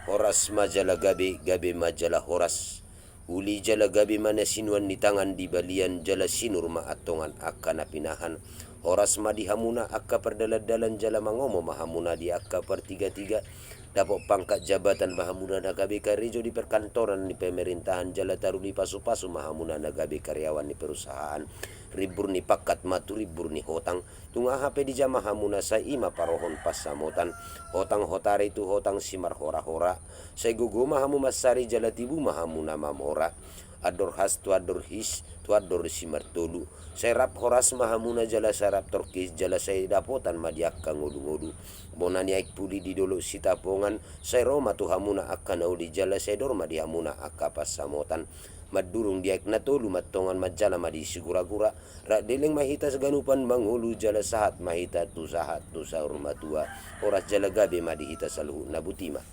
Horas majalah gabe, gabe majalah horas. Uli jala gabe mana sinuan di tangan di balian jala sinur ma atongan akka napinahan. Horas madihamuna akka perdaladalan jala mangomo mahamuna di akka pertiga-tiga. Dapok pangkat jabatan mahamuna nagabe karejo di perkantoran di pemerintahan jala taru di pasu-pasu mahamuna nagabe karyawan di perusahaan. Ribur ni pakat matu ribur ni hotang tunga hape di jama hamuna sa ima parohon pas samotan hotang hotare itu hotang simar hora-hora say guguma hamu masari jala tibu mahamuna mamora ador has tu ador his tu ador simar tolu say rap horas mahamuna jala sarap torkis jala say dapotan madiak kang ngodu-ngodu bonani aik puli di dolo sitapongan say roma tu hamuna akan di jala say dorma di hamuna akka pas samotan madurung diak na tolu matongan majala madi sigura-gura rak deleng mahita seganupan manghulu jala sahat mahita tu sahat tu sahur matua oras jala gabe madi hita saluhu nabutima.